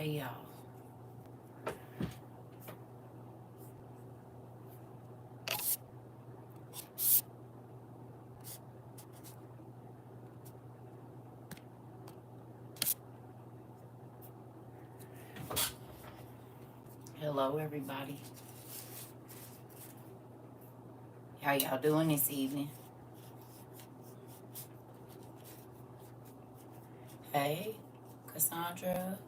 Hey, y'all. Hello, everybody. How y'all doing this evening? Hey, Cassandra,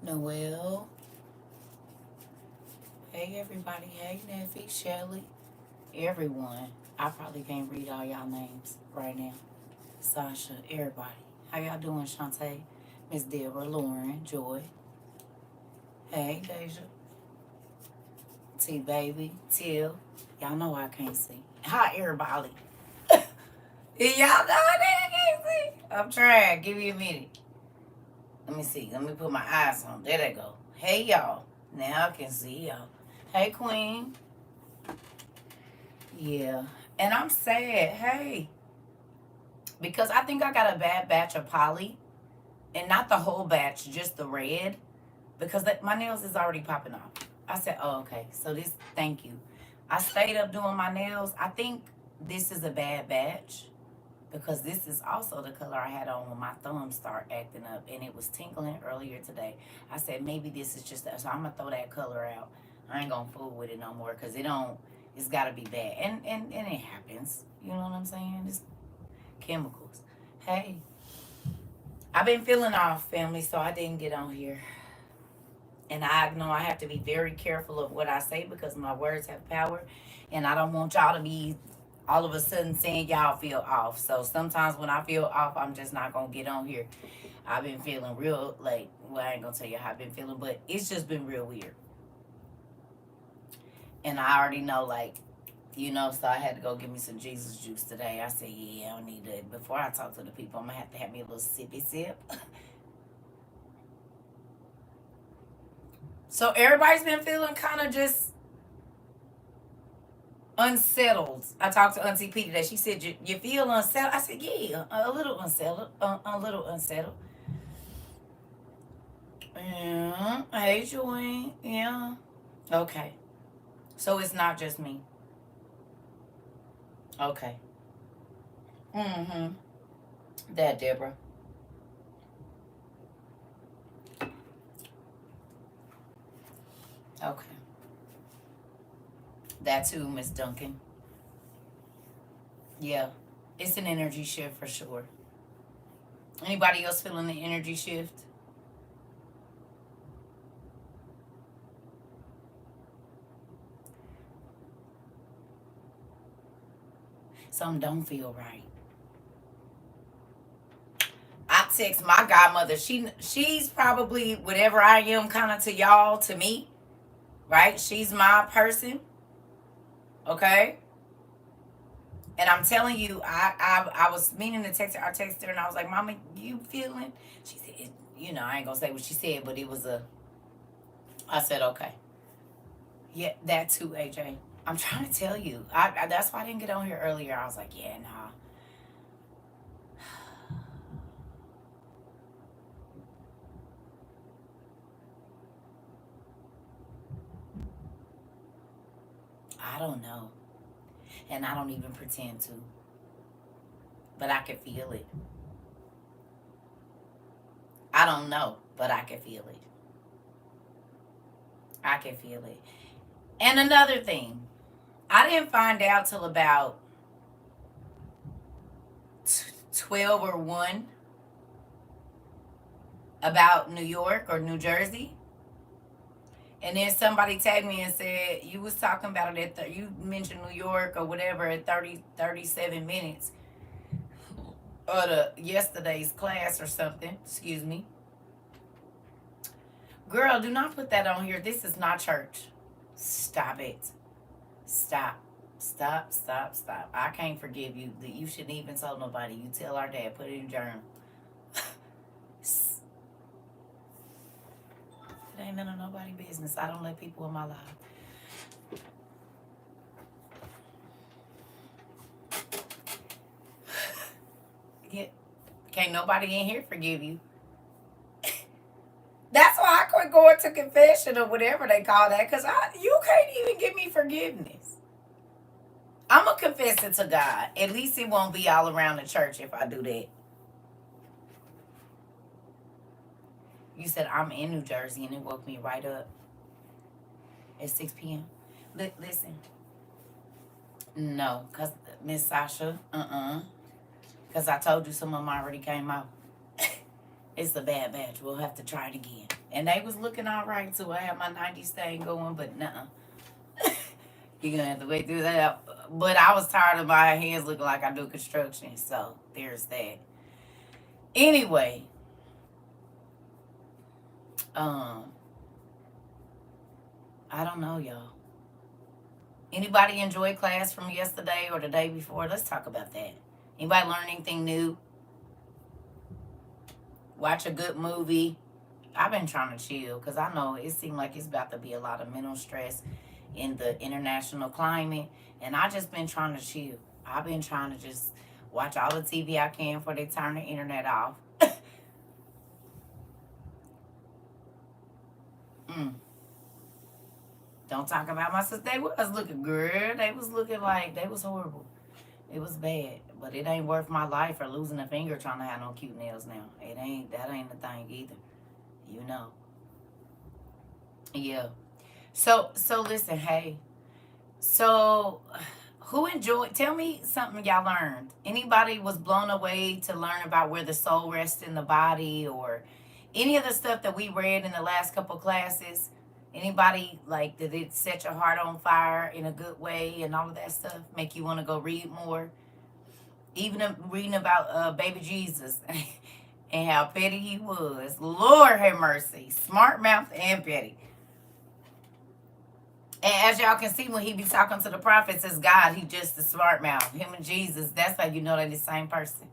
Noelle. Hey, everybody. Hey, Neffy, Shelly, everyone. I probably can't read all y'all names right now. Sasha, everybody. How y'all doing, Shantae? Miss Deborah, Lauren, Joy. Hey, Deja, T Baby, Till. Y'all know I can't see. Hi, everybody. Y'all know I can't see. I'm trying. Give me a minute. Let me see. Let me put my eyes on. There they go. Hey, y'all. Now I can see y'all. Hey, Queen. Yeah. And I'm sad. Hey. Because I think I got a bad batch of poly. And not the whole batch, just the red. Because my nails is already popping off. I said, oh, okay. So this, thank you. I stayed up doing my nails. I think this is a bad batch. Because this is also the color I had on when my thumbs start acting up, and it was tingling earlier today. I said maybe this is just that, so I'm gonna throw that color out. I ain't gonna fool with it no more because it's gotta be bad, and it happens. You know what I'm saying? It's chemicals. Hey, I've been feeling off, family, so I didn't get on here, and I know I have to be very careful of what I say because my words have power, and I don't want y'all to be all of a sudden saying y'all feel off. So sometimes when I feel off, I'm just not gonna get on here. I've been feeling real like, well, I ain't gonna tell you how I've been feeling, but it's just been real weird. And I already know, like, so I had to go get me some Jesus juice today. I said, yeah, I need it. Before I talk to the people, I'm gonna have to have me a little sippy sip. So everybody's been feeling kind of just unsettled. I talked to Auntie P today. She said, you feel unsettled? I said, yeah, a little unsettled. A little unsettled. Yeah. Hey, Joy. Yeah. Okay. So it's not just me. Okay. Mm-hmm. That, Deborah. Okay. That too, Miss Duncan. Yeah. It's an energy shift for sure. Anybody else feeling the energy shift? Something don't feel right. I text my godmother. She's probably whatever I am kind of to y'all, to me, right? She's my person. Okay? And I'm telling you, I was meaning to text her. I texted her and I was like, Mama, you feeling? She said, I ain't gonna say what she said, but it was I said, okay. Yeah, that too, AJ. I'm trying to tell you. That's why I didn't get on here earlier. I was like, yeah, nah. I don't know. And I don't even pretend to. But I can feel it. I don't know, but I can feel it. I can feel it. And another thing, I didn't find out till about 12 or 1 about New York or New Jersey. And then somebody tagged me and said, you was talking about it you mentioned New York or whatever at 37 minutes of yesterday's class or something. Excuse me. Girl, do not put that on here. This is not church. Stop it. Stop. Stop, stop, stop. I can't forgive you. You shouldn't even tell nobody. You tell our dad, put it in journal. It ain't none of nobody's business. I don't let people in my life. Yeah. Can't nobody in here forgive you. That's why I going to confession or whatever they call that, because you can't even give me forgiveness. I'm going to confess it to God. At least it won't be all around the church if I do that. You said I'm in New Jersey, and it woke me right up at 6 p.m. Listen. No, because Miss Sasha, because I told you some of them already came out. It's a bad batch. We'll have to try it again. And they was looking all right, too. I had my 90s thing going, but nuh-uh. You're going to have to wait through that. But I was tired of my hands looking like I do construction, so there's that. Anyway, I don't know, y'all. Anybody enjoy class from yesterday or the day before? Let's talk about that. Anybody learn anything new? Watch a good movie. I've been trying to chill because I know it seems like it's about to be a lot of mental stress in the international climate. And I just been trying to chill. I've been trying to just watch all the TV I can before they turn the internet off. Don't talk about my sister. They was looking good. They was looking like they was horrible. It was bad. But it ain't worth my life or losing a finger trying to have no cute nails now. That ain't the thing either. You know. Yeah. So listen, hey. So who enjoyed, tell me something y'all learned. Anybody was blown away to learn about where the soul rests in the body, or any of the stuff that we read in the last couple classes? Anybody, like, did it set your heart on fire in a good way and all of that stuff? Make you want to go read more? Even reading about baby Jesus and how petty he was. Lord have mercy. Smart mouth and petty. And as y'all can see, when he be talking to the prophets as God, he just a smart mouth. Him and Jesus, that's how you know they're the same person.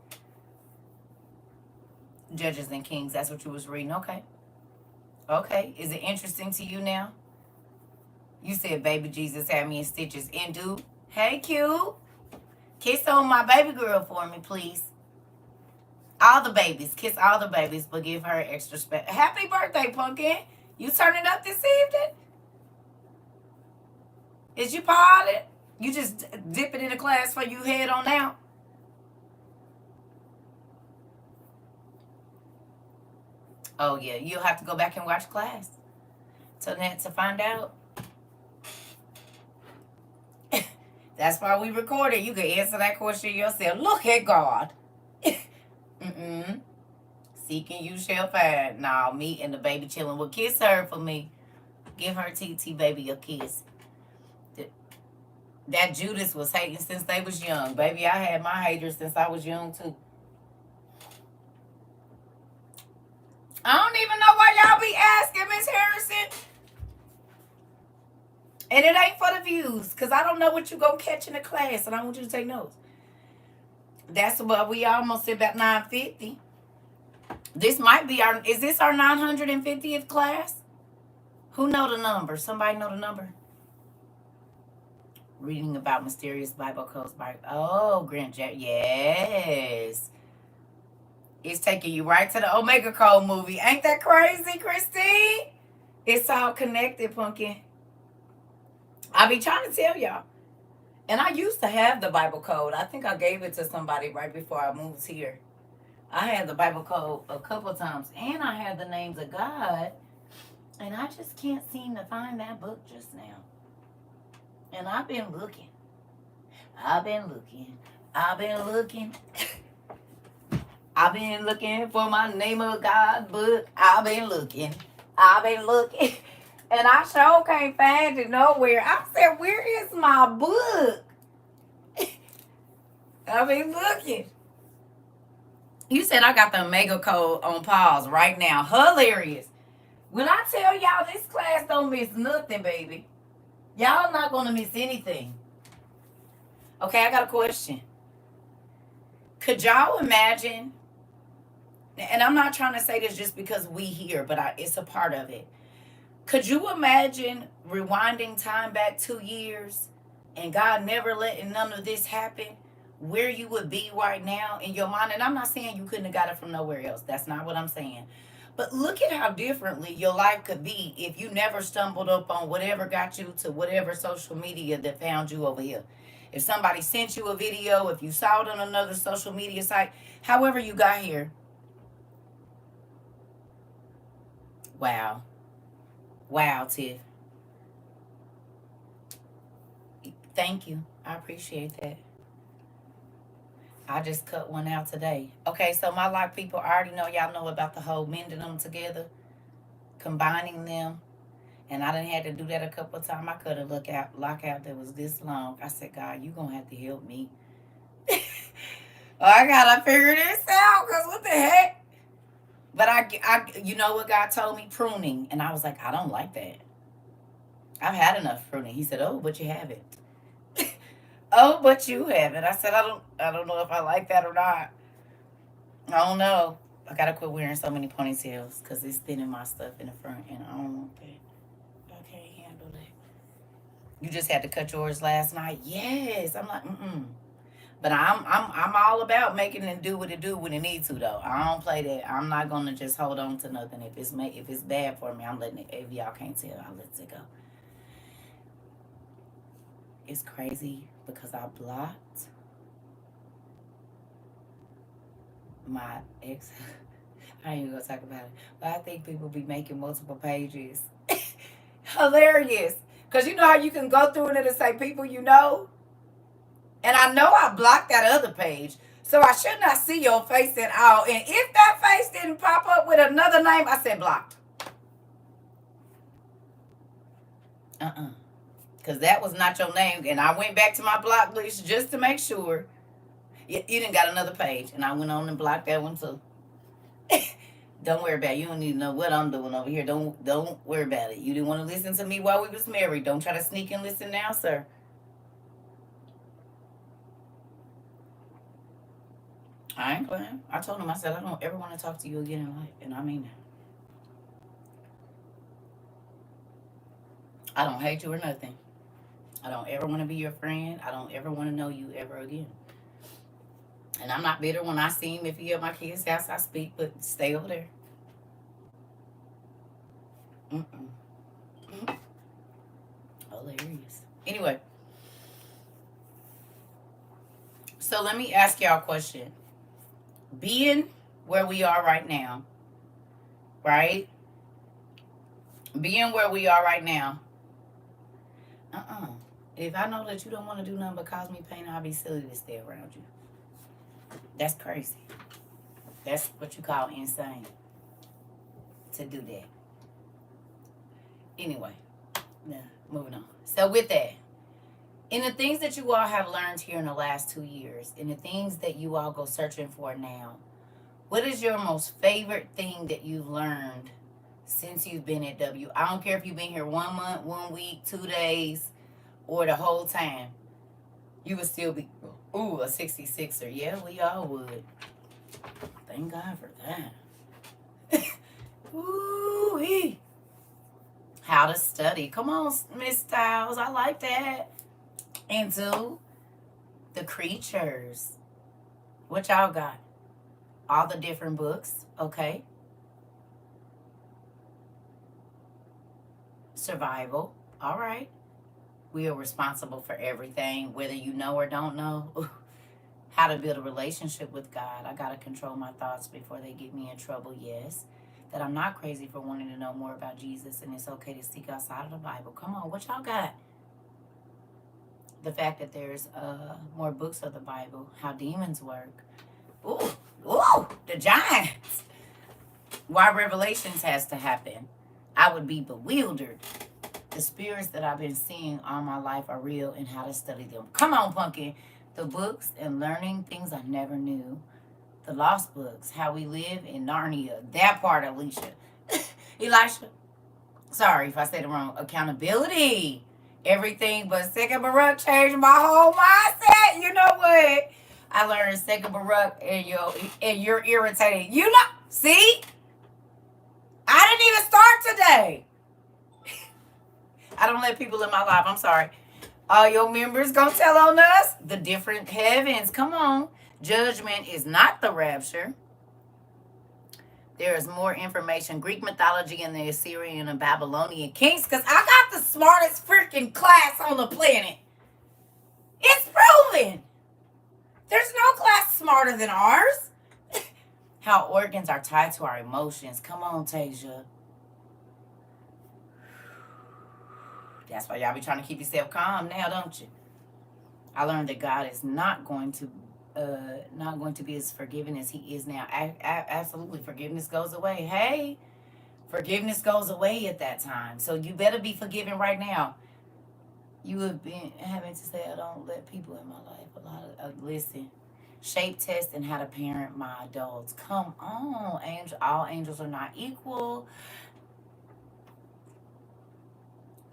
Judges and Kings, that's what you was reading. Okay. Okay. Is it interesting to you now? You said baby Jesus had me in stitches. And dude, hey, Q. Kiss on my baby girl for me, please. All the babies. Kiss all the babies, but give her extra special. Happy birthday, Pumpkin. You turning up this evening? Is you party? You just dip it in the class for you head on out? Oh, yeah. You'll have to go back and watch class to find out. That's why we recorded. You can answer that question yourself. Look at God. Seeking you shall find. Nah, me and the baby chilling. Well, kiss her for me. Give her TT baby a kiss. That Judas was hating since they was young. Baby, I had my haters since I was young, too. I don't even know why y'all be asking, Miss Harrison. And it ain't for the views, because I don't know what you going to catch in the class, and I want you to take notes. That's what we almost at about 950. This might be is this our 950th class? Who know the number? Somebody know the number? Reading about mysterious Bible codes by, Grant Jack. Yes. It's taking you right to the Omega Code movie. Ain't that crazy, Christine? It's all connected, Pumpkin. I be trying to tell y'all. And I used to have the Bible code. I think I gave it to somebody right before I moved here. I had the Bible code a couple of times. And I had the names of God. And I just can't seem to find that book just now. And I've been looking. I've been looking for my name of God book. I've been looking. And I sure can't find it nowhere. I said, where is my book? I've been looking. You said I got the Omega Code on pause right now. Hilarious. When I tell y'all this class don't miss nothing, baby. Y'all not going to miss anything. Okay, I got a question. Could y'all imagine, and I'm not trying to say this just because we here, but it's a part of it. Could you imagine rewinding time back 2 years and God never letting none of this happen, where you would be right now in your mind? And I'm not saying you couldn't have got it from nowhere else. That's not what I'm saying. But look at how differently your life could be if you never stumbled up on whatever got you to whatever social media that found you over here. If somebody sent you a video, if you saw it on another social media site, however you got here. Wow. Wow, Tiff. Thank you. I appreciate that. I just cut one out today. Okay, so my lock people, I already know y'all know about the whole mending them together, combining them. And I done had to do that a couple of times. I could have lockout that was this long. I said, God, you gonna have to help me. I gotta figure this out, cause what the heck? But you know what God told me? Pruning, and I was like, I don't like that. I've had enough pruning. He said, oh, but you haven't. Oh, but you haven't. I said, I don't know if I like that or not. I don't know. I gotta quit wearing so many ponytails because it's thinning my stuff in the front, and I don't want that. I can't handle that. You just had to cut yours last night. Yes. I'm like, But I'm all about making it do what it do when it needs to though. I don't play that. I'm not gonna just hold on to nothing. If it's bad for me, I'm letting it. If y'all can't tell, I'll let it go. It's crazy because I blocked my ex. I ain't even gonna talk about it. But I think people be making multiple pages. Hilarious. Cause you know how you can go through it and say people you know? And I know I blocked that other page. So I should not see your face at all. And if that face didn't pop up with another name, I said blocked. Because that was not your name. And I went back to my block list just to make sure. You didn't got another page. And I went on and blocked that one too. Don't worry about it. You don't need to know what I'm doing over here. Don't worry about it. You didn't want to listen to me while we was married. Don't try to sneak and listen now, sir. I ain't playing. I told him, I said, I don't ever want to talk to you again in life. And I mean that. I don't hate you or nothing. I don't ever want to be your friend. I don't ever want to know you ever again. And I'm not bitter when I see him. If he at my kid's house, I speak, but stay over there. Hilarious. Anyway. So let me ask y'all a question. Being where we are right now, right? Being where we are right now, if I know that you don't want to do nothing but cause me pain, I'll be silly to stay around you. That's crazy. That's what you call insane. To do that. Anyway, moving on. So with that, in the things that you all have learned here in the last 2 years, in the things that you all go searching for now, what is your most favorite thing that you've learned since you've been at W? I don't care if you've been here 1 month, 1 week, 2 days, or the whole time. You would still be, a 66er. Yeah, we all would. Thank God for that. Ooh-wee. How to study. Come on, Miss Styles. I like that. Into the creatures. What y'all got? All the different books. Okay. Survival. All right. We are responsible for everything, whether you know or don't know. How to build a relationship with God. I got to control my thoughts before they get me in trouble. Yes. That I'm not crazy for wanting to know more about Jesus, and it's okay to seek outside of the Bible. Come on, what y'all got? The fact that there's more books of the Bible. How demons work. Ooh, the giants. Why Revelations has to happen. I would be bewildered. The spirits that I've been seeing all my life are real, and how to study them. Come on, pumpkin. The books and learning things I never knew. The lost books. How we live in Narnia. That part, Alicia. Elisha. Sorry if I said it wrong. Accountability. Everything but Second Baruch changed my whole mindset. You know what? I learned Second Baruch and you're irritated. You know, see? I didn't even start today. I don't let people in my life. I'm sorry. All your members gonna tell on us the different heavens. Come on. Judgment is not the rapture. There is more information. Greek mythology and the Assyrian and Babylonian kings. Because I got the smartest freaking class on the planet. It's proven. There's no class smarter than ours. How organs are tied to our emotions. Come on, Tasia. That's why y'all be trying to keep yourself calm now, don't you? I learned that God is not going to be as forgiving as He is now. Absolutely, forgiveness goes away. Hey, forgiveness goes away at that time. So you better be forgiving right now. You have been having to say, I don't let people in my life. A lot of listen, shape test and how to parent my adults. Come on, angel. All angels are not equal.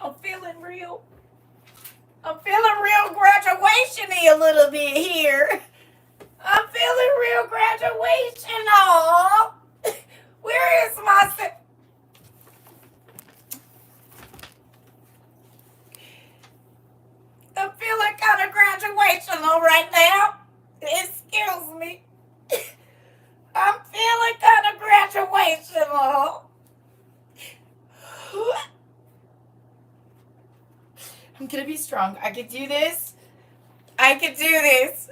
I'm feeling real. I'm feeling real graduation-y a little bit here. I'm feeling real graduation-all. Where is my... I'm feeling kind of graduational right now. Excuse me. I'm feeling kind of graduational. I'm going to be strong. I can do this. I can do this.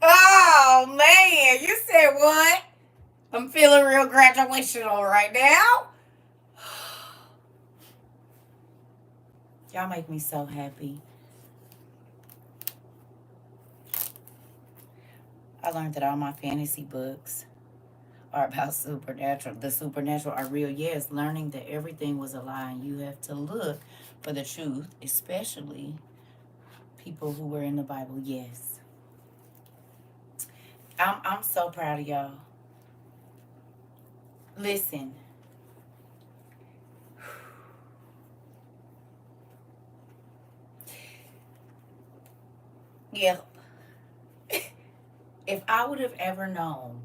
Oh, man. You said what? I'm feeling real graduational right now. Y'all make me so happy. I learned that all my fantasy books are about supernatural. The supernatural are real. Yes, learning that everything was a lie and you have to look for the truth, especially people who were in the Bible. Yes. I'm so proud of y'all. Listen. Yeah. If I would have ever known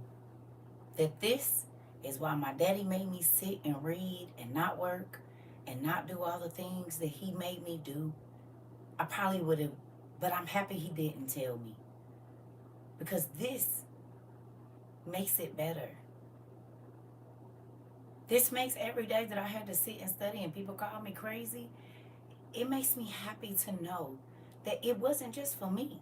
that this is why my daddy made me sit and read and not work and not do all the things that he made me do, I probably would have, but I'm happy he didn't tell me. Because this makes it better. This makes every day that I had to sit and study and people call me crazy, it makes me happy to know that it wasn't just for me.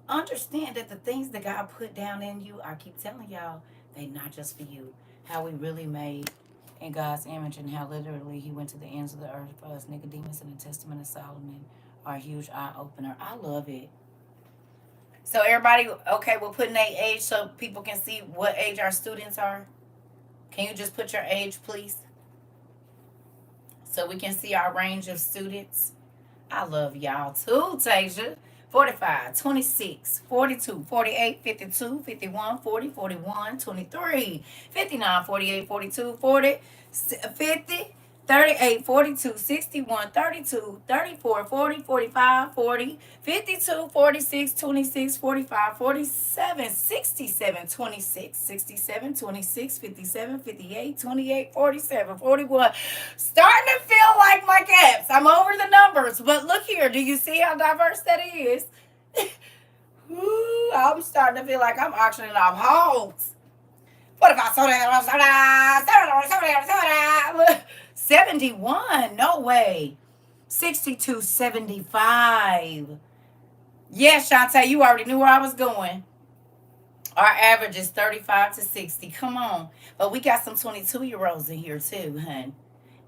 Understand that the things that God put down in you, I keep telling y'all, they not just for you. How we really made in God's image and how literally He went to the ends of the earth for us. Nicodemus and the Testament of Solomon are a huge eye opener. I love it. So everybody, okay, we're putting their age so people can see what age our students are. Can you just put your age, please? So we can see our range of students. I love y'all too, Tasia. 45, 26, 42, 48, 52, 51, 40, 41, 23, 59, 48, 42, 40, 50, 38, 42, 61, 32, 34, 40, 45, 40, 52, 46, 26, 45, 47, 67, 26, 67, 26, 57, 58, 28, 47, 41. Starting to feel like my caps. I'm over the numbers, but look here. Do you see how diverse that is? Ooh, I'm starting to feel like I'm auctioning off hogs. 71, no way. 62, 75. Yes, Shantae, you already knew where I was going. Our average is 35 to 60. Come on. But we got some 22-year-olds in here too, hun.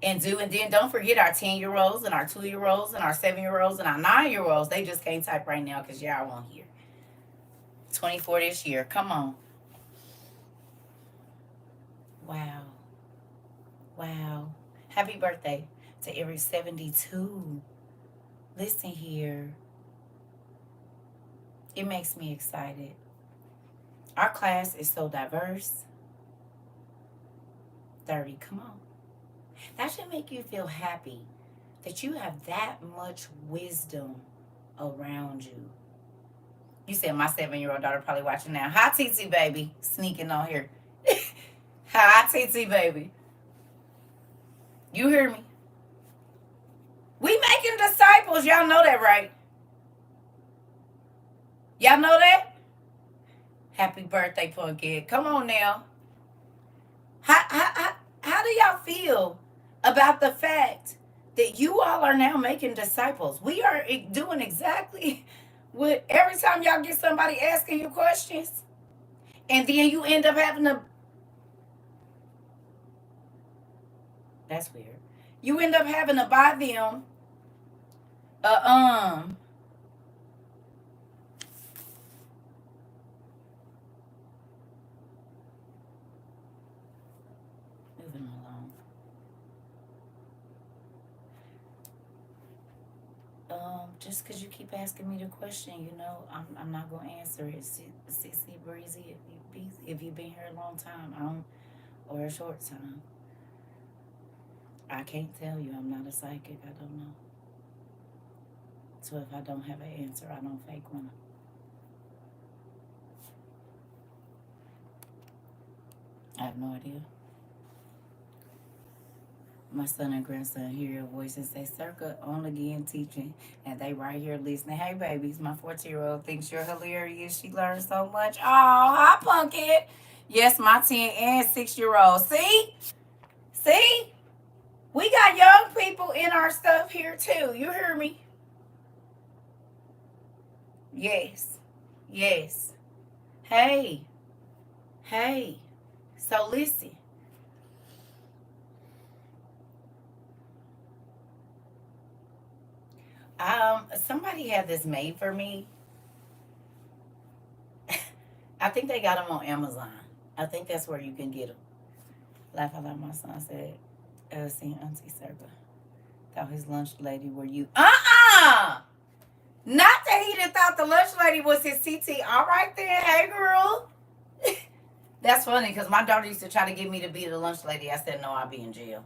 And then don't forget our 10-year-olds and our 2-year-olds and our 7-year-olds and our 9-year-olds. They just can't type right now because y'all won't hear. 24 this year. Come on. Wow. Wow. Happy birthday to every 72. Listen here. It makes me excited. Our class is so diverse. 30. Come on. That should make you feel happy that you have that much wisdom around you. You said my 7-year-old daughter probably watching now. Hi, TT baby. Sneaking on here. Hi, TT baby. You hear me? We making disciples. Y'all know that, right? Y'all know that? Happy birthday, Pumpkin. Come on now. How do y'all feel about the fact that you all are now making disciples? We are doing exactly what every time y'all get somebody asking you questions, and then you end up having to. That's weird. You end up having to buy them a moving along. Just because you keep asking me the question, I'm not gonna answer it. See, Breezy, if you've been here a long time, or a short time, I can't tell you. I'm not a psychic. I don't know. So if I don't have an answer, I don't fake one. I have no idea. My son and grandson hear your voice and say, "Circa on again teaching," and they right here listening. Hey, babies, my 14-year-old thinks you're hilarious. She learns so much. Oh, hi, Pumpkin. Yes, my 10 and 6-year-old. See, we got young people in our stuff here too. You hear me? Yes, yes. Hey, hey. So listen. Somebody had this made for me. I think they got them on Amazon. I think that's where you can get them. Laugh out loud, my son said, seeing Auntie Serba. Thought his lunch lady were you. Not that he didn't thought the lunch lady was his CT. All right then, hey girl. That's funny because my daughter used to try to get me to be the lunch lady. I said, no, I'll be in jail.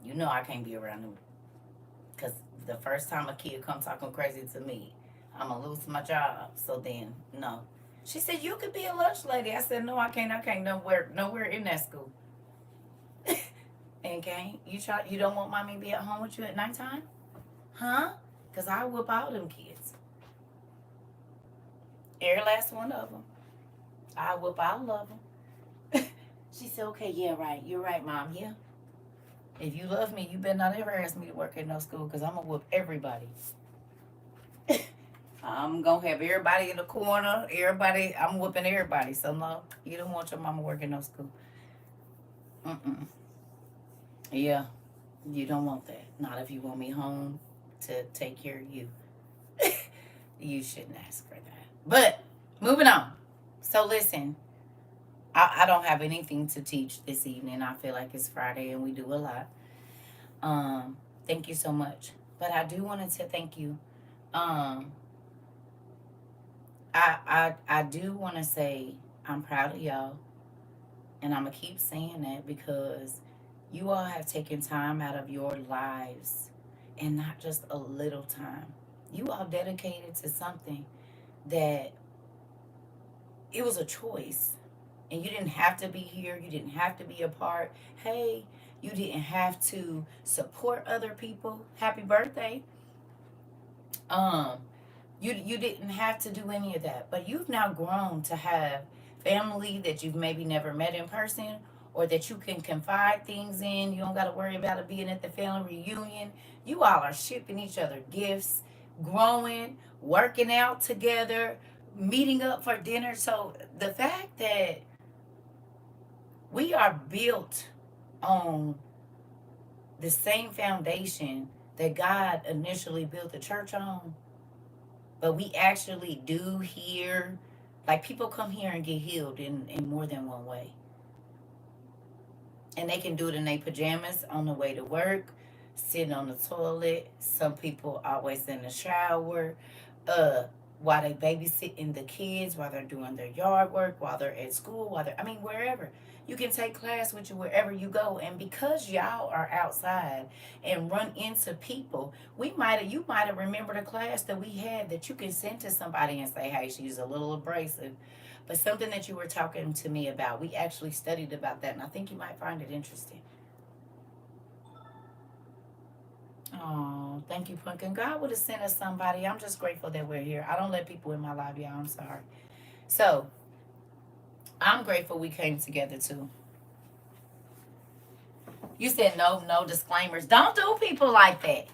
You know I can't be around them. Because the first time a kid come talking crazy to me, I'm going to lose my job. So then, no. She said, you could be a lunch lady. I said, no, I can't. I can't nowhere in that school. And can't. You don't want mommy to be at home with you at nighttime? Huh? Because I whip all them kids. Every last one of them. I whip all of them. She said, okay, yeah, right. You're right, Mom. Yeah. If you love me, you better not ever ask me to work at no school because I'm going to whoop everybody. I'm going to have everybody in the corner. I'm whooping everybody. So, no, you don't want your mama working no school. Mm-mm. Yeah, you don't want that. Not if you want me home to take care of you. You shouldn't ask for that. But, moving on. So, listen. I don't have anything to teach this evening. I feel like it's Friday and we do a lot. Thank you so much. But I do want to thank you. Um, I do want to say I'm proud of y'all, and I'm gonna keep saying that because you all have taken time out of your lives, and not just a little time. You all dedicated to something that it was a choice. And you didn't have to be here. You didn't have to be a part. Hey, you didn't have to support other people. Happy birthday. Um, you didn't have to do any of that. But you've now grown to have family that you've maybe never met in person or that you can confide things in. You don't got to worry about it being at the family reunion. You all are shipping each other gifts, growing, working out together, meeting up for dinner. So the fact that we are built on the same foundation that God initially built the church on, but we actually do hear, like people come here and get healed in more than one way. And they can do it in their pajamas on the way to work, sitting on the toilet. Some people always in the shower, uh, while they babysitting the kids, while they're doing their yard work, while they're at school, wherever. You can take class with you wherever you go. And because y'all are outside and run into people, you might have remembered a class that we had that you can send to somebody and say, hey, she's a little abrasive. But something that you were talking to me about, we actually studied about that, and I think you might find it interesting. Oh, thank you, Pumpkin. God would have sent us somebody. I'm just grateful that we're here. I don't let people in my life, y'all. I'm sorry. So I'm grateful we came together too. You said no disclaimers. Don't do people like that.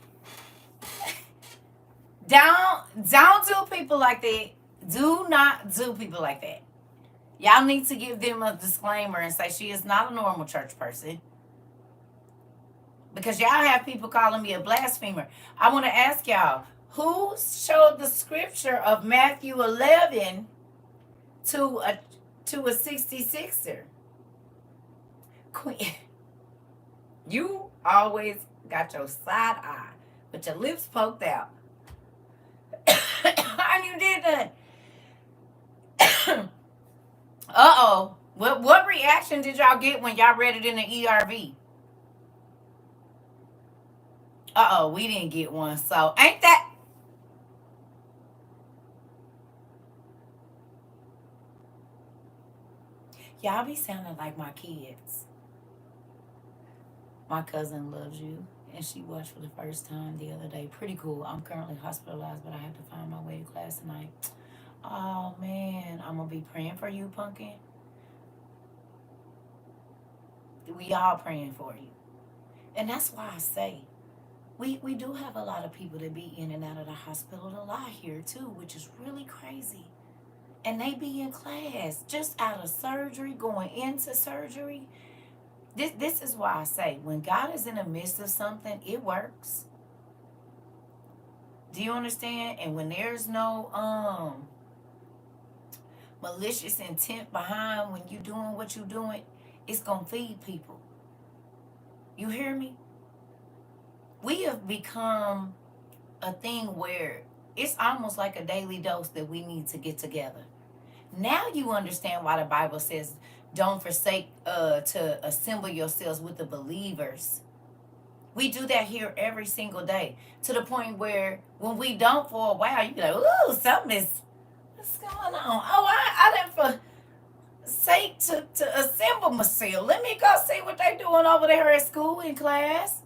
Don't do people like that. Do not do people like that. Y'all need to give them a disclaimer and say she is not a normal church person. Because y'all have people calling me a blasphemer. I want to ask y'all, who showed the scripture of Matthew 11 to a 66er? Queen, you always got your side eye, but your lips poked out. And you did that. Uh-oh. What reaction did y'all get when y'all read it in the ERV? Uh-oh, we didn't get one. So, ain't that... Y'all be sounding like my kids. My cousin loves you, and she watched for the first time the other day. Pretty cool. I'm currently hospitalized, but I have to find my way to class tonight. Oh, man. I'm going to be praying for you, Pumpkin. We all praying for you. And that's why I say, we do have a lot of people that be in and out of the hospital a lot here, too, which is really crazy. And they be in class, just out of surgery, going into surgery. This is why I say, when God is in the midst of something, it works. Do you understand? And when there's no malicious intent behind when you doing what you doing, it's going to feed people. You hear me? We have become a thing where it's almost like a daily dose that we need to get together. Now you understand why the Bible says, don't forsake to assemble yourselves with the believers. We do that here every single day, to the point where when we don't for a while, you be like, ooh, what's going on? Oh, I didn't forsake to assemble myself. Let me go see what they doing over there at school in class.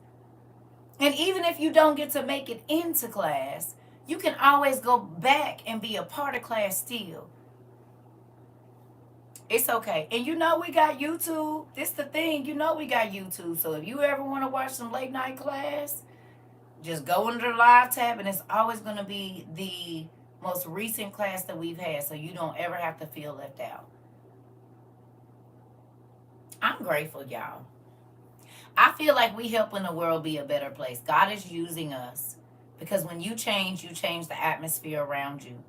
And even if you don't get to make it into class, you can always go back and be a part of class still. It's okay. And you know we got YouTube. This the thing. You know we got YouTube. So if you ever want to watch some late night class, just go under the live tab, and it's always going to be the most recent class that we've had, so you don't ever have to feel left out. I'm grateful, y'all. I feel like we helping the world be a better place. God is using us, because when you change the atmosphere around you.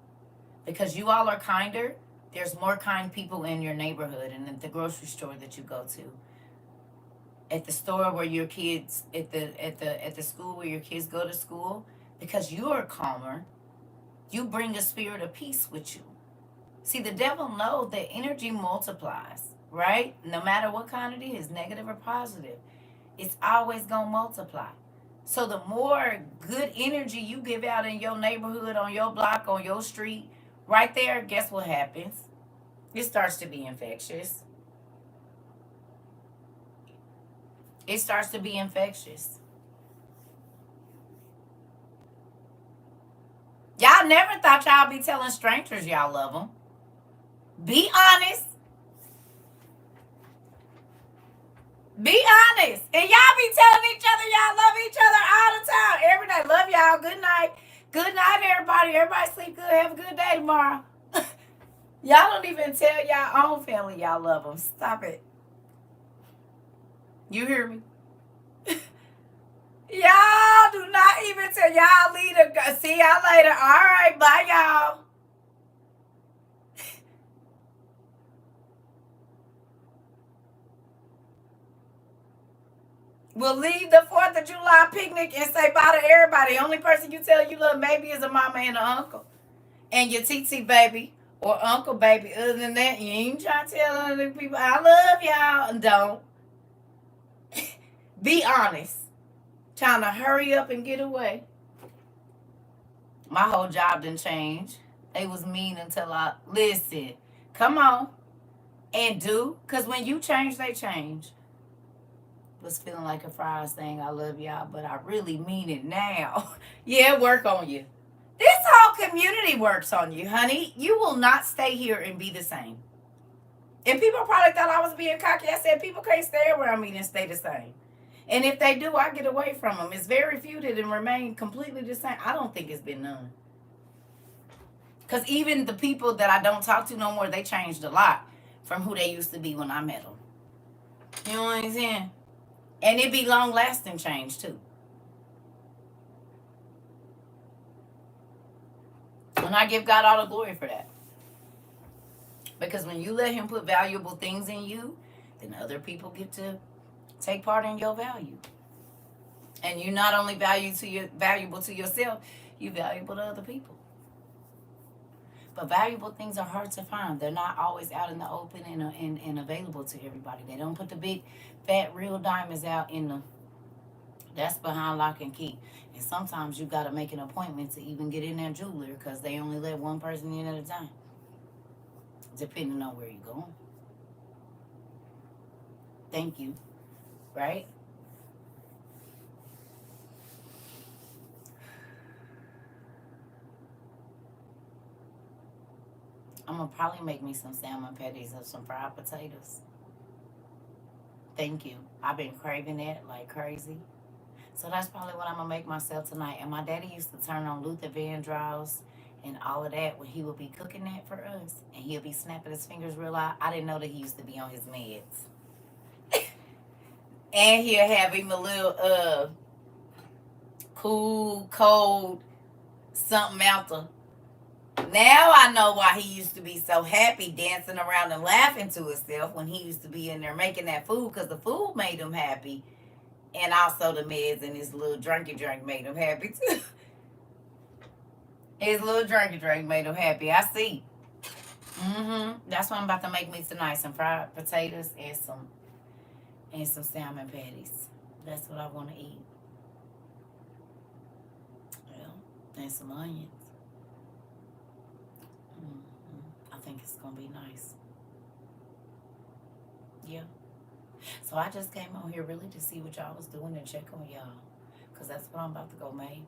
Because you all are kinder. There's more kind people in your neighborhood, and at the grocery store that you go to, at the store where your kids, at the school where your kids go to school, because you are calmer. You bring a spirit of peace with you. See, the devil knows that energy multiplies, right? No matter what kind it is, negative or positive, it's always gonna multiply. So the more good energy you give out in your neighborhood, on your block, on your street, right there, guess what happens? It starts to be infectious. It starts to be infectious. Y'all never thought y'all be telling strangers y'all love them. Be honest. Be honest. And y'all be telling each other y'all love each other all the time. Every day. Love y'all. Good night. Good night, everybody. Everybody sleep good. Have a good day tomorrow. Y'all don't even tell y'all own family y'all love them. Stop it. You hear me? Y'all do not even tell y'all leader. See y'all later. All right. Bye, y'all. We'll leave the 4th of July picnic and say bye to everybody. The only person you tell you love maybe is a mama and an uncle. And your TT baby or uncle baby. Other than that, you ain't trying to tell other people, I love y'all. And don't. Be honest. Trying to hurry up and get away. My whole job didn't change. They was mean until I... Listen. Come on. And do. Because when you change, they change. Was feeling like a fries thing. I love y'all, but I really mean it now. Yeah, work on you. This whole community works on you, honey. You will not stay here and be the same. And people probably thought I was being cocky. I said people can't stay around me and stay the same. And if they do, I get away from them. It's very few that remain completely the same. I don't think it's been none. Because even the people that I don't talk to no more, they changed a lot from who they used to be when I met them. You know what I'm saying? And it be long-lasting change, too. And I give God all the glory for that. Because when you let him put valuable things in you, then other people get to take part in your value. And you're not only valuable to yourself, you're valuable to other people. But valuable things are hard to find. They're not always out in the open and available to everybody. They don't put the big, fat, real diamonds out in the... That's behind lock and key. And sometimes you got to make an appointment to even get in that jeweler because they only let one person in at a time. Depending on where you're going. Thank you. Right? I'm going to probably make me some salmon patties or some fried potatoes. Thank you. I've been craving that like crazy. So that's probably what I'm going to make myself tonight. And my daddy used to turn on Luther Vandross and all of that when he would be cooking that for us. And he'll be snapping his fingers real loud. I didn't know that he used to be on his meds. And he'll have him a little cool, cold, something out there. Now I know why he used to be so happy dancing around and laughing to himself when he used to be in there making that food, because the food made him happy. And also the meds and his little drink made him happy too. His little drink made him happy. I see. That's what I'm about to make me tonight. Some fried potatoes and some salmon patties. That's what I want to eat. Yeah. And some onions. I think it's going to be nice. Yeah. So I just came on here really to see what y'all was doing and check on y'all. Because that's what I'm about to go make.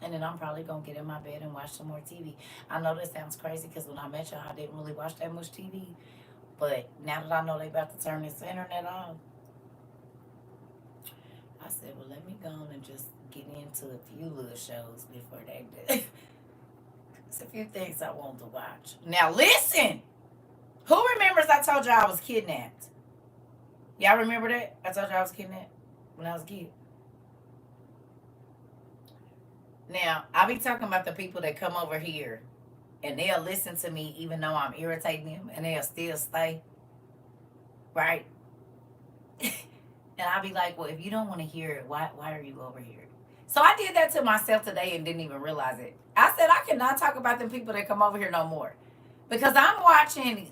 And then I'm probably going to get in my bed and watch some more TV. I know this sounds crazy because when I met y'all, I didn't really watch that much TV. But now that I know they about to turn this internet off, I said, well, let me go on and just get into a few little shows before they do. There's a few things I want to watch. Now, listen. Who remembers I told y'all I was kidnapped? Y'all remember that? I told y'all I was kidnapped when I was a kid. Now, I be talking about the people that come over here and they'll listen to me even though I'm irritating them and they'll still stay. Right? And I'll be like, well, if you don't want to hear it, why are you over here? So I did that to myself today and didn't even realize it. I said I cannot talk about the people that come over here no more. Because I'm watching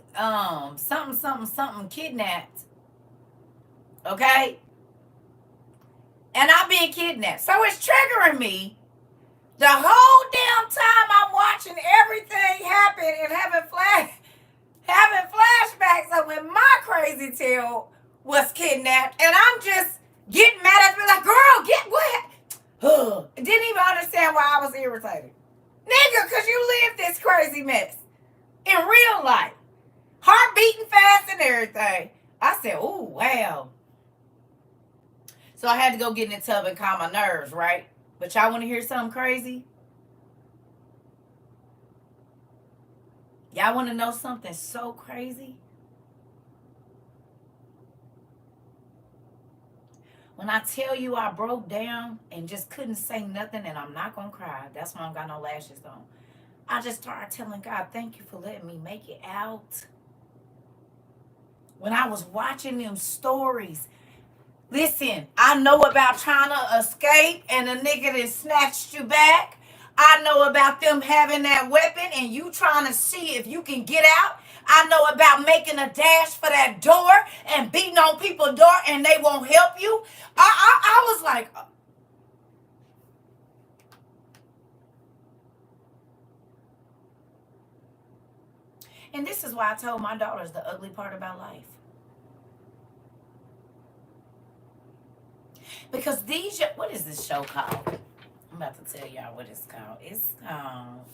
something kidnapped. Okay? And I'm being kidnapped. So it's triggering me. The whole damn time I'm watching everything happen and having flashbacks of when my crazy tail was kidnapped. And I'm just getting mad at me like, girl, get what? Didn't even understand why I was irritated. Nigga, because you lived this crazy mess in real life. Heart beating fast and everything. I said, ooh, wow. So I had to go get in the tub and calm my nerves, right? But y'all want to hear something crazy? Y'all want to know something so crazy? When I tell you I broke down and just couldn't say nothing, and I'm not going to cry. That's why I don't got no lashes on. I just started telling God, thank you for letting me make it out. When I was watching them stories, listen, I know about trying to escape and a nigga that snatched you back. I know about them having that weapon and you trying to see if you can get out. I know about making a dash for that door and beating on people's door and they won't help you. I was like... And this is why I told my daughters the ugly part about life. Because what is this show called? I'm about to tell y'all what it's called. It's called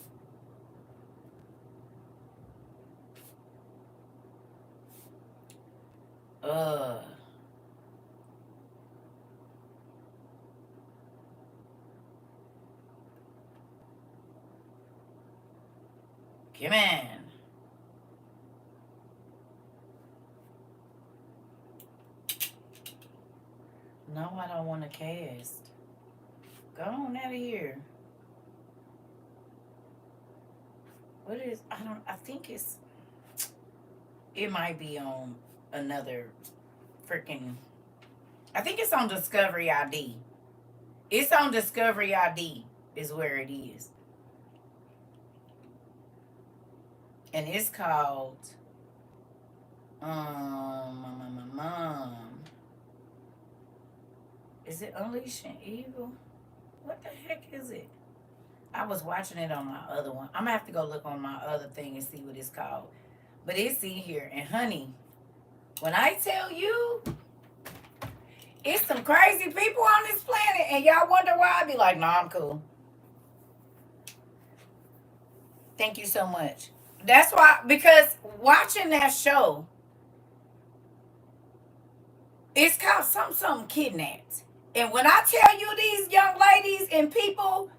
Ugh. Come on. No, I don't want to cast. Go on out of here. What is, I don't, I think it might be on another freaking, I think it's on Discovery ID. It's on Discovery ID is where it is. And it's called, is it Unleashing Evil? What the heck is it? I was watching it on my other one. I'm gonna have to go look on my other thing and see what it's called. But it's in here. And honey, when I tell you, it's some crazy people on this planet, and y'all wonder why, I be like, nah, I'm cool. Thank you so much. That's why, because watching that show, it's called something kidnapped. And when I tell you these young ladies and people,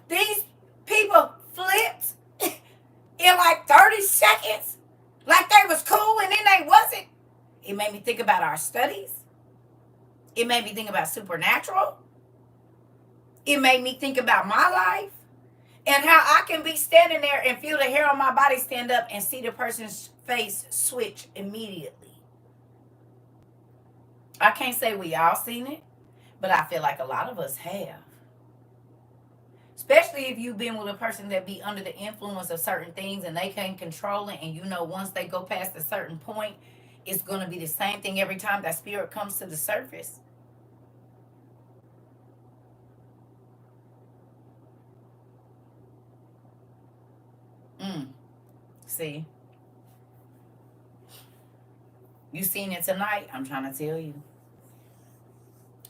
these people flipped in like 30 seconds, like they was cool and then they wasn't. It made me think about our studies. It made me think about supernatural. It made me think about my life and how I can be standing there and feel the hair on my body stand up and see the person's face switch immediately. I can't say we all seen it, but I feel like a lot of us have. Especially if you've been with a person that be under the influence of certain things and they can't control it, and you know once they go past a certain point, it's going to be the same thing every time that spirit comes to the surface. See, you seen it tonight. I'm trying to tell you.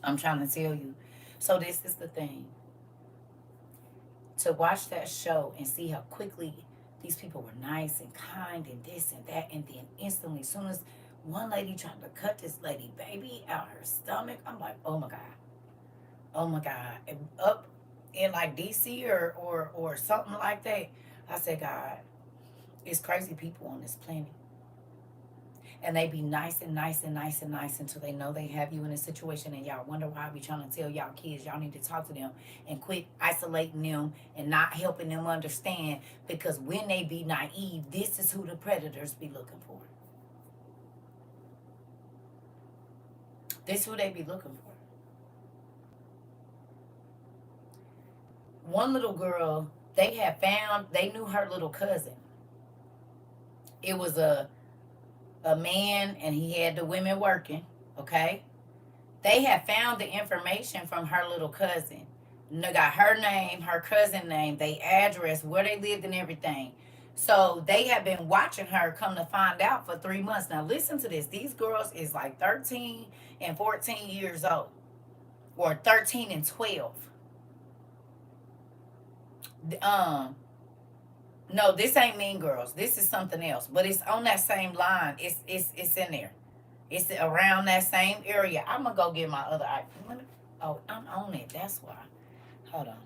I'm trying to tell you. So this is the thing. To watch that show and see how quickly these people were nice and kind and this and that, and then instantly, as soon as one lady tried to cut this lady baby out her stomach, I'm like, oh my god, oh my god. And up in like DC or something like that, I said, God, it's crazy people on this planet. And they be nice and nice and nice and nice until they know they have you in a situation, and y'all wonder why I be trying to tell y'all kids y'all need to talk to them and quit isolating them and not helping them understand, because when they be naive, this is who the predators be looking for. This is who they be looking for. One little girl, they knew her little cousin. It was a man and he had the women working, okay? They had found the information from her little cousin. They got her name, her cousin name, their address, where they lived and everything. So they have been watching her, come to find out, for 3 months. Now listen to this. These girls is like 13 and 14 years old. Or 13 and 12. Um, no, this ain't Mean Girls. This is something else. But it's on that same line. It's in there. It's around that same area. I'm gonna go get my other iPhone. Oh, I'm on it. That's why. Hold on.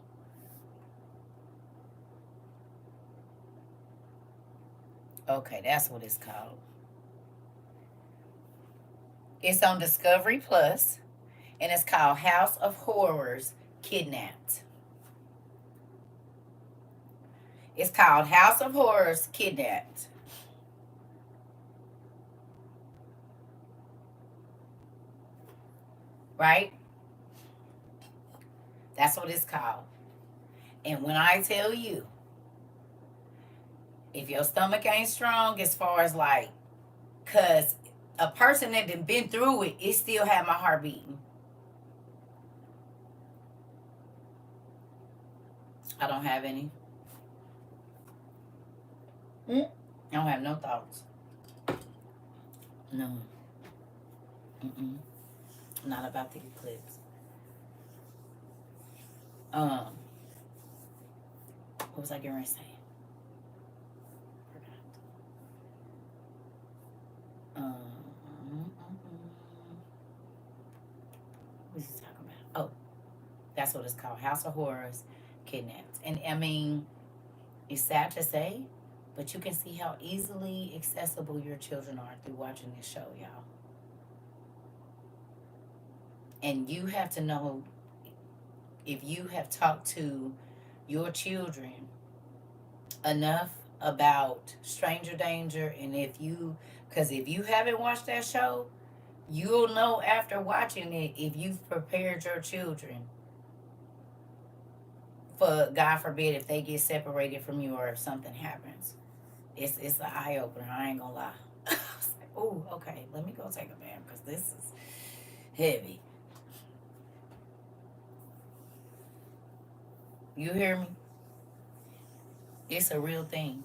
Okay, that's what it's called. It's on Discovery Plus, and it's called House of Horrors Kidnapped. It's called House of Horrors Kidnapped. Right? That's what it's called. And when I tell you, if your stomach ain't strong, as far as like, cause a person that done been through it, it still had my heart beating. I don't have any. I don't have no thoughts. No. Mm-mm. Not about the eclipse. Um, what was I going to say? Forgot. That's what it's called. House of Horrors, Kidnapped. And I mean, it's sad to say, but you can see how easily accessible your children are through watching this show, y'all. And you have to know, if you have talked to your children enough about stranger danger, and because if you haven't watched that show, you'll know after watching it if you've prepared your children for, God forbid, if they get separated from you or if something happens. It's an eye opener. I ain't gonna lie. I was like, oh, okay, let me go take a bath because this is heavy. You hear me? It's a real thing.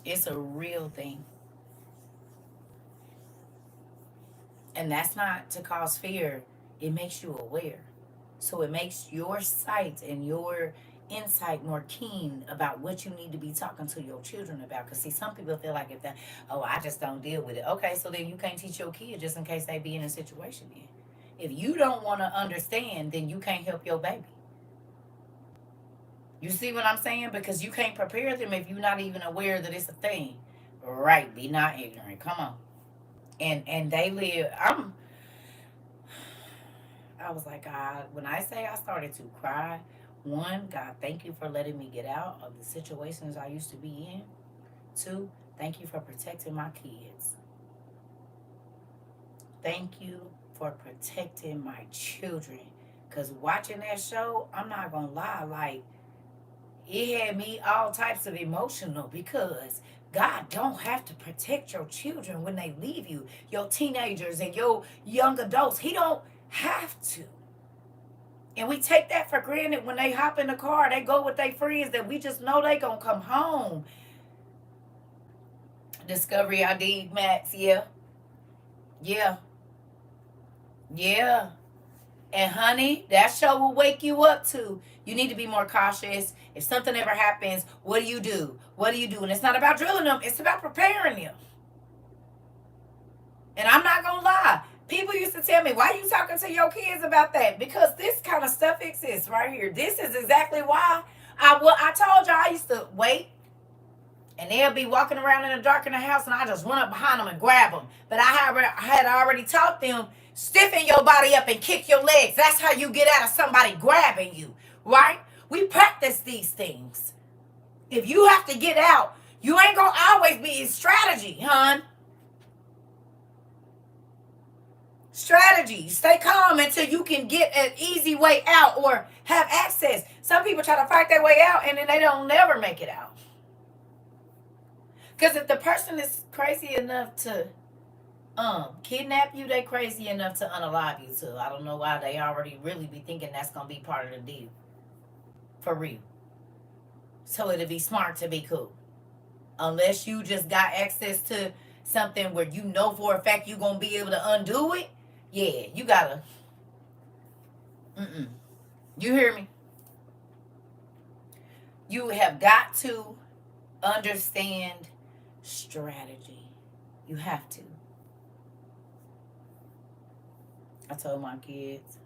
It's a real thing. And that's not to cause fear. It makes you aware. So it makes your sight and your insight more keen about what you need to be talking to your children about. Because, see, some people feel like, if that, oh, I just don't deal with it. Okay, so then you can't teach your kid just in case they be in a situation then. If you don't want to understand, then you can't help your baby. You see what I'm saying? Because you can't prepare them if you're not even aware that it's a thing. Right, be not ignorant. Come on. And they live, I was like, God, when I say I started to cry, one, God, thank you for letting me get out of the situations I used to be in. Two, thank you for protecting my kids. Thank you for protecting my children. Because watching that show, I'm not going to lie, like, it had me all types of emotional, because God don't have to protect your children when they leave you, your teenagers and your young adults. He don't have to. And we take that for granted when they hop in the car, they go with their friends, that we just know they gonna come home. Discovery ID, Max, yeah. Yeah. Yeah. And honey, that show will wake you up too. You need to be more cautious. If something ever happens, what do you do? What do you do? And it's not about drilling them, it's about preparing them. And I'm not gonna lie. People used to tell me, why are you talking to your kids about that? Because this kind of stuff exists right here. This is exactly why I told y'all, I used to wait, and they'll be walking around in the dark in the house, and I just run up behind them and grab them. But I had already taught them, stiffen your body up and kick your legs. That's how you get out of somebody grabbing you, right? We practice these things. If you have to get out, you ain't gonna always be in strategy, hon. Strategy. Stay calm until you can get an easy way out or have access. Some people try to fight their way out and then they don't never make it out. Because if the person is crazy enough to kidnap you, they crazy enough to unalive you too. I don't know why they already really be thinking that's gonna be part of the deal. For real. So it'd be smart to be cool. Unless you just got access to something where you know for a fact you're gonna be able to undo it. Yeah, you gotta. You hear me? You have got to understand strategy. You have to. I told my kids,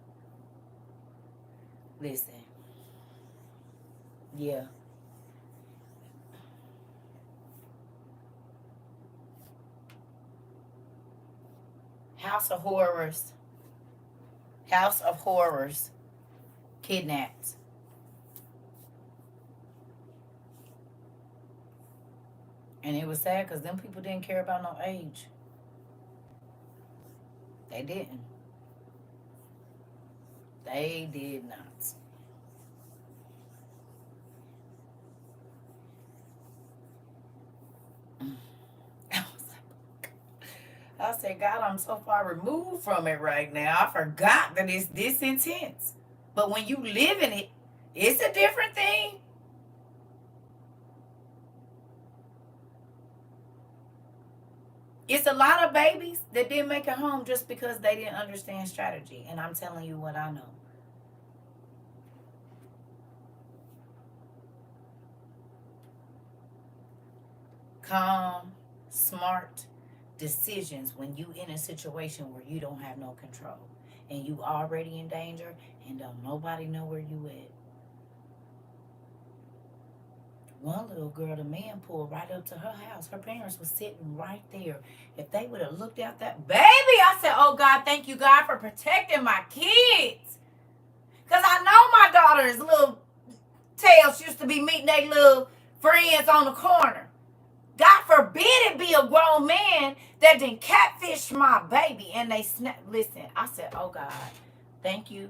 listen, yeah. House of Horrors. House of Horrors. Kidnapped. And it was sad because them people didn't care about no age. They didn't. They did not. I said, God, I'm so far removed from it right now. I forgot that it's this intense. But when you live in it, it's a different thing. It's a lot of babies that didn't make it home just because they didn't understand strategy. And I'm telling you what I know. Calm, smart decisions when you in a situation where you don't have no control. and you already in danger and don't nobody know where you at. One little girl, the man pulled right up to her house. Her parents were sitting right there. If they would have looked out that baby, I said, oh God, thank you, God, for protecting my kids. Because I know my daughter's little tails used to be meeting their little friends on the corner. God forbid it be a grown man that didn't catfish my baby. And they listen, I said, oh God, thank you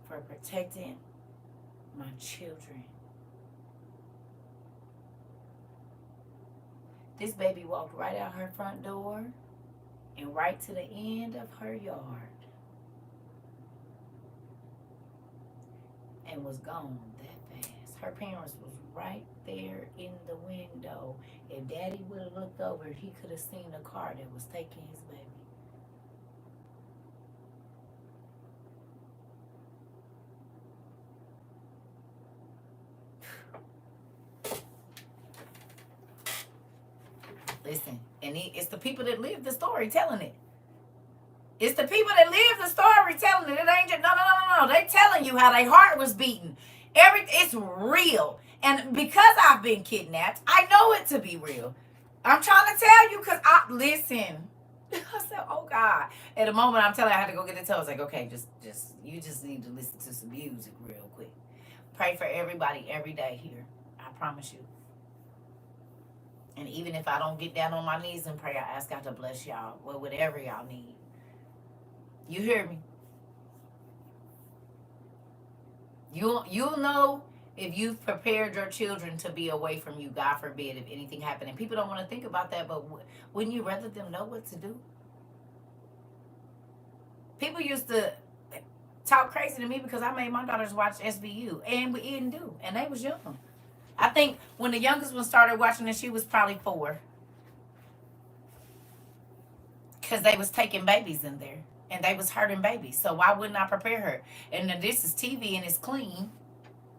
for protecting my children. This baby walked right out her front door and right to the end of her yard and was gone that fast. Her parents was right there in the window. If Daddy would have looked over, he could have seen the car that was taking his baby. Listen, and it's the people that live the story telling it. It's the people that live the story telling it. It ain't just, no. They telling you how their heart was beating. It's real. And because I've been kidnapped, I know it to be real. I'm trying to tell you because listen. I said, oh God. At the moment I'm telling you I had to go get the toe. I was like, okay, you just need to listen to some music real quick. Pray for everybody every day here. I promise you. And even if I don't get down on my knees and pray, I ask God to bless y'all with whatever y'all need. You hear me? You'll know if you've prepared your children to be away from you, God forbid, if anything happened. And people don't want to think about that, but wouldn't you rather them know what to do? People used to talk crazy to me because I made my daughters watch SVU, and we didn't do, and they was young. I think when the youngest one started watching it, she was probably 4. Because they was taking babies in there. And they was hurting babies. So why wouldn't I prepare her? And then this is TV and it's clean.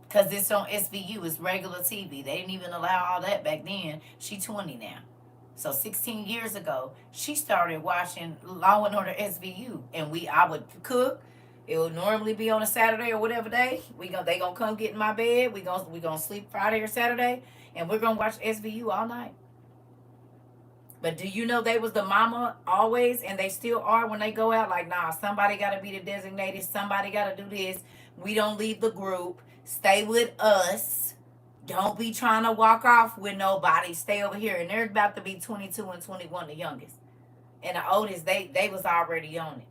Because it's on SVU. It's regular TV. They didn't even allow all that back then. She 20 now. So 16 years ago, she started watching Law and Order SVU. And I would cook. It would normally be on a Saturday or whatever day. They gonna come get in my bed. We gonna sleep Friday or Saturday, and we're gonna watch SVU all night. But do you know they was the mama always, and they still are when they go out? Like, nah, somebody got to be the designated. Somebody got to do this. We don't leave the group. Stay with us. Don't be trying to walk off with nobody. Stay over here. And they're about to be 22 and 21, the youngest. And the oldest, they was already on it.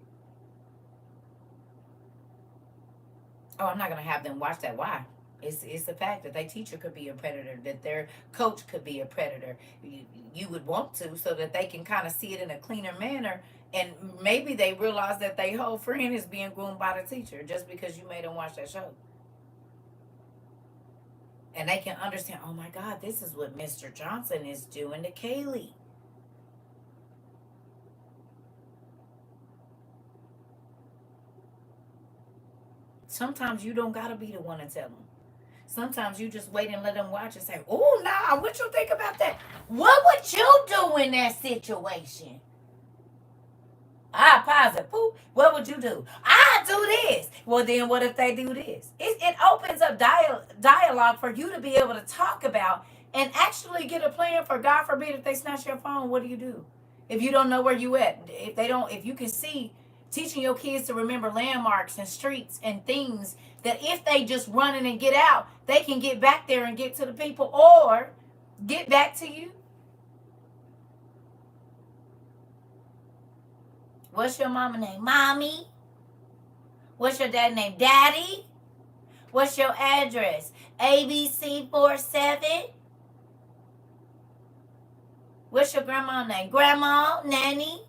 Oh, I'm not going to have them watch that. Why? It's the fact that their teacher could be a predator, that their coach could be a predator. You would want to, so that they can kind of see it in a cleaner manner. And maybe they realize that their whole friend is being groomed by the teacher just because you made them watch that show. And they can understand, oh my God, this is what Mr. Johnson is doing to Kaylee. Sometimes you don't got to be the one to tell them. Sometimes you just wait and let them watch and say, oh, nah, what you think about that? What would you do in that situation? I pause it. Pooh. What would you do? I do this. Well, then what if they do this? It opens up dialogue for you to be able to talk about and actually get a plan for, God forbid, if they snatch your phone, what do you do? If you don't know where you at, if you can see, teaching your kids to remember landmarks and streets and things that if they just run in and get out, they can get back there and get to the people or get back to you. What's your mama name? Mommy. What's your dad name? Daddy. What's your address? ABC47. What's your grandma name? Grandma, Nanny.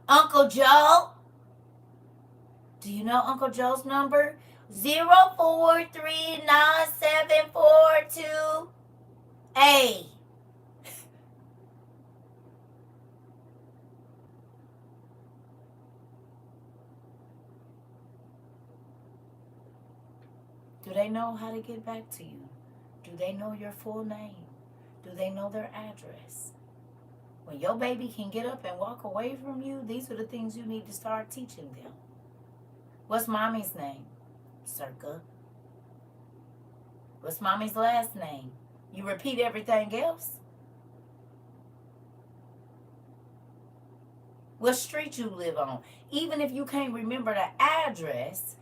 Uncle Joe. Do you know Uncle Joe's number? 0439742A. Do they know how to get back to you? Do they know your full name? Do they know their address? When your baby can get up and walk away from you, these are the things you need to start teaching them. What's mommy's name? CERCA. What's mommy's last name? You repeat everything else. What street you live on. Even if you can't remember the address,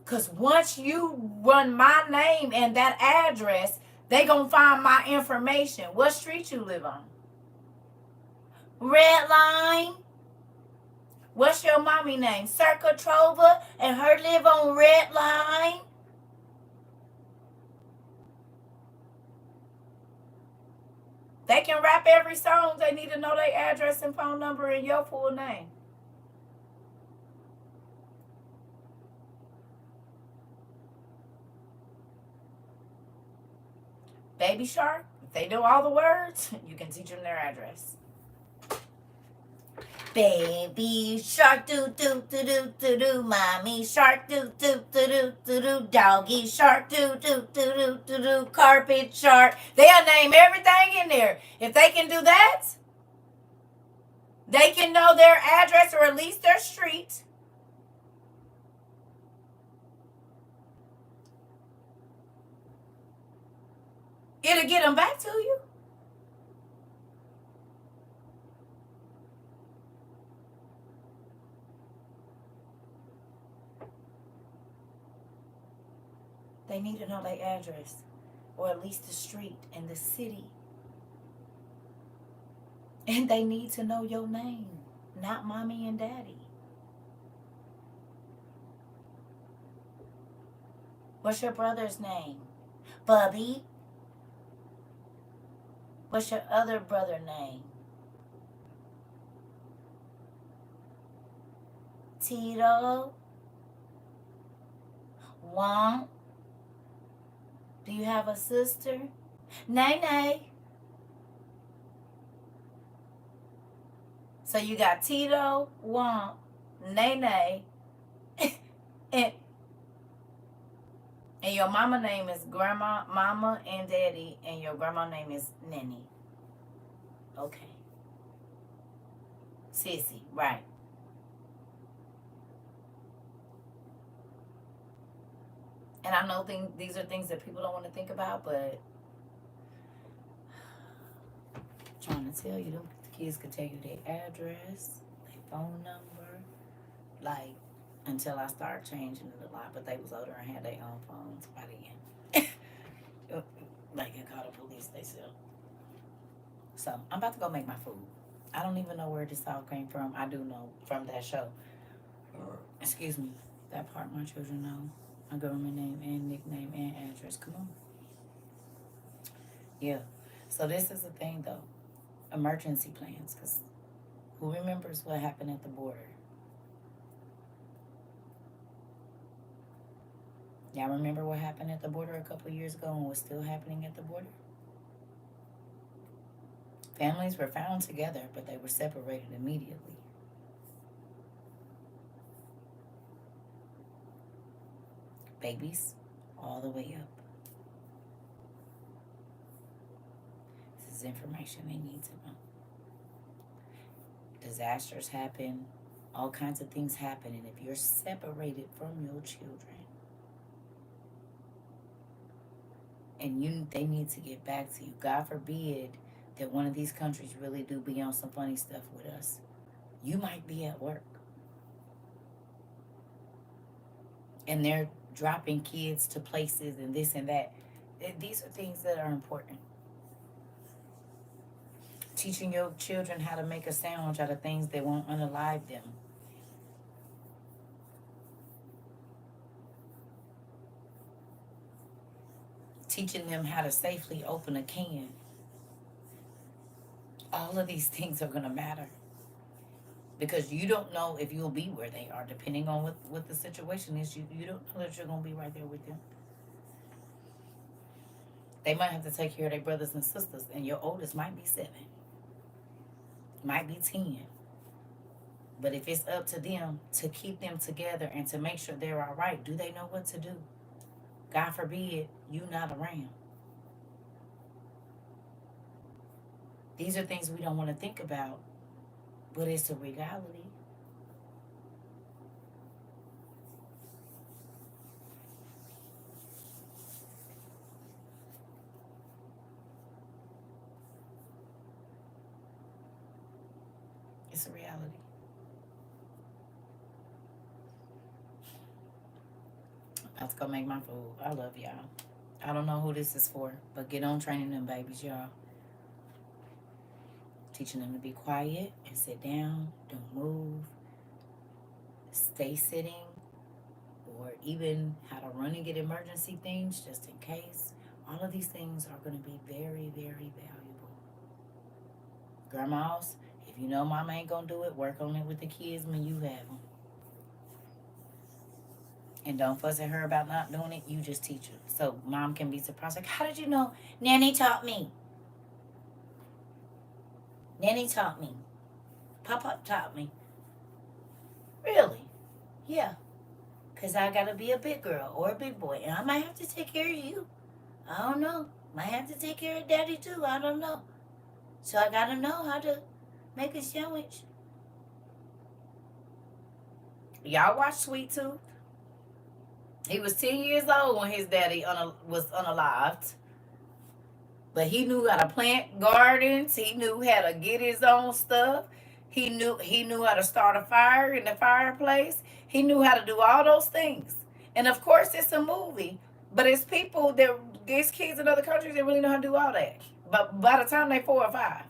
because once you run my name and that address, they gonna find my information. What street you live on? Red Line. What's your mommy name? CERCA TROVA, and her live on Red Line. They can rap every song. They need to know their address and phone number and your full name. Baby Shark, if they know all the words, you can teach them their address. Baby shark do do do do do do, mommy shark do do do do do do, doggy shark do do do do do do, carpet shark. They'll name everything in there. If they can do that, they can know their address or at least their street. It'll get them back to you. They need to know their address, or at least the street and the city. And they need to know your name, not mommy and daddy. What's your brother's name? Bubby. What's your other brother name? Tito. Wong. Do you have a sister? Nay. So you got Tito, Wong, Nay, and your mama name is Grandma, Mama, and Daddy, and your grandma name is Nanny. Okay. Sissy, right. And I know these are things that people don't want to think about, but I'm trying to tell you, them kids could tell you their address, their phone number, like, until I started changing it a lot, but they was older and had their own phones by the end. Like, and call the police themselves. So, I'm about to go make my food. I don't even know where this all came from. I do know from that show. Excuse me. That part my children know. My government name and nickname and address. Come on. Yeah. So this is the thing though. Emergency plans. Because who remembers what happened at the border? Y'all remember what happened at the border a couple of years ago and what's still happening at the border? Families were found together, but they were separated immediately. Babies all the way up. This is information they need to know. Disasters happen, all kinds of things happen, and if you're separated from your children, and they need to get back to you. God forbid that one of these countries really do be on some funny stuff with us. You might be at work, and they're dropping kids to places and this and that. These are things that are important. Teaching your children how to make a sandwich out of things that won't unalive them. Teaching them how to safely open a can. All of these things are going to matter. Because you don't know if you'll be where they are, depending on what the situation is. You don't know that you're going to be right there with them. They might have to take care of their brothers and sisters, and your oldest might be 7. Might be 10. But if it's up to them to keep them together and to make sure they're all right, do they know what to do? God forbid you not around. These are things we don't want to think about, but it's a reality. It's a reality. I'm about to go make my food. I love y'all. I don't know who this is for, but get on training them babies, y'all. Teaching them to be quiet and sit down, don't move, stay sitting, or even how to run and get emergency things just in case. All of these things are going to be very, very valuable. Grandmas, if you know mama ain't going to do it, work on it with the kids when you have them. And don't fuss at her about not doing it. You just teach her. So mom can be surprised. Like, how did you know? Nanny taught me. Nanny taught me. Papa taught me. Really? Yeah. Because I got to be a big girl or a big boy. And I might have to take care of you. I don't know. Might have to take care of daddy too. I don't know. So I got to know how to make a sandwich. Y'all watch Sweet Tooth? He was 10 years old when his daddy was unalived. But he knew how to plant gardens. He knew how to get his own stuff. He knew how to start a fire in the fireplace. He knew how to do all those things. And of course, it's a movie, but it's people that these kids in other countries that really know how to do all that. But by the time they 4 or 5,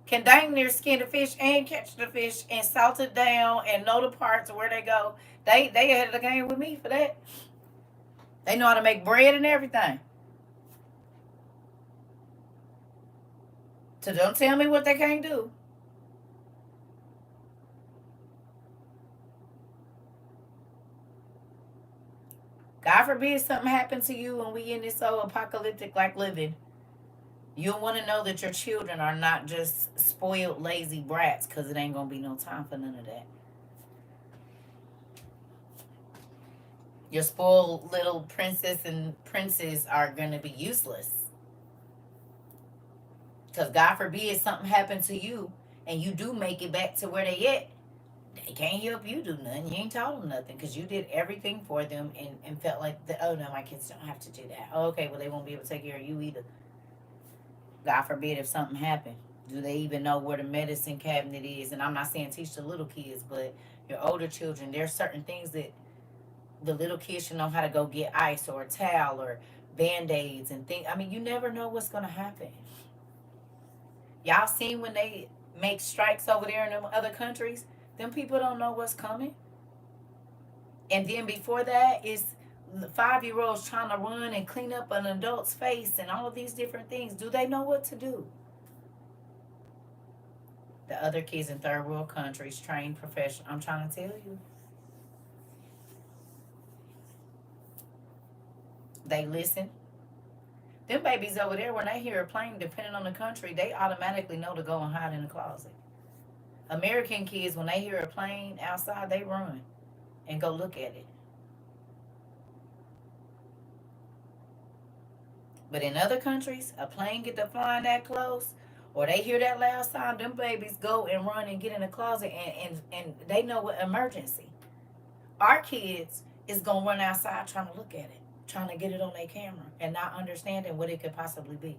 can dang near skin the fish and catch the fish and salt it down and know the parts of where they go. They ahead of the game with me for that. They know how to make bread and everything. So don't tell me what they can't do. God forbid something happened to you and we in this so apocalyptic like living. You'll want to know that your children are not just spoiled, lazy brats, because it ain't going to be no time for none of that. Your spoiled little princess and princes are going to be useless. Because God forbid something happened to you and you do make it back to where they at. They can't help you do nothing. You ain't taught them nothing because you did everything for them and felt like, oh no, my kids don't have to do that. Oh, okay, well, they won't be able to take care of you either. God forbid if something happened. Do they even know where the medicine cabinet is? And I'm not saying teach the little kids, but your older children, there's certain things that the little kids should know how to go get ice or a towel or band-aids and things. I mean, you never know what's going to happen. Y'all seen when they make strikes over there in them other countries? Them people don't know what's coming. And then before that is 5-year-olds trying to run and clean up an adult's face and all of these different things. Do they know what to do? The other kids in third world countries, trained professional. I'm trying to tell you. They listen. Them babies over there, when they hear a plane, depending on the country, they automatically know to go and hide in the closet. American kids, when they hear a plane outside, they run and go look at it. But in other countries, a plane get to flying that close, or they hear that loud sound, them babies go and run and get in the closet and they know what emergency. Our kids is gonna run outside trying to look at it, trying to get it on their camera and not understanding what it could possibly be.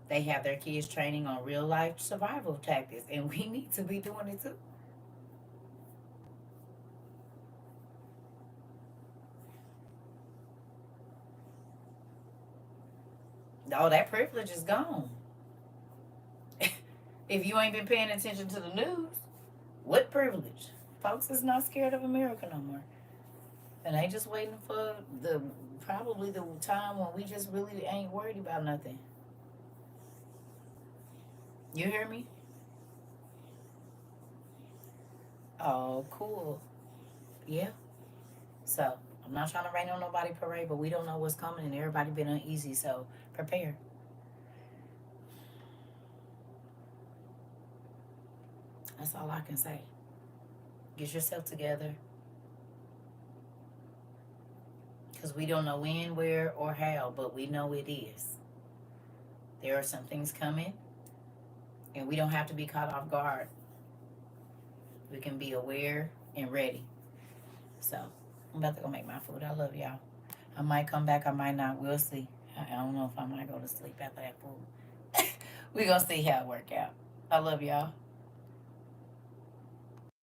They have their kids training on real life survival tactics, and we need to be doing it too. All that privilege is gone. If you ain't been paying attention to the news, what privilege? Folks is not scared of America no more. And they just waiting for the probably the time when we just really ain't worried about nothing. You hear me? Oh, cool. Yeah. So I'm not trying to rain on nobody parade, but we don't know what's coming and everybody been uneasy, so prepare. That's all I can say. Get yourself together. because we don't know when, where, or how, but we know it is. There are some things coming, and we don't have to be caught off guard. We can be aware and ready. So I'm about to go make my food. I love y'all. I might come back. I might not. We'll see. I don't know if I might go to sleep after that food. We gonna see how it work out. I love y'all.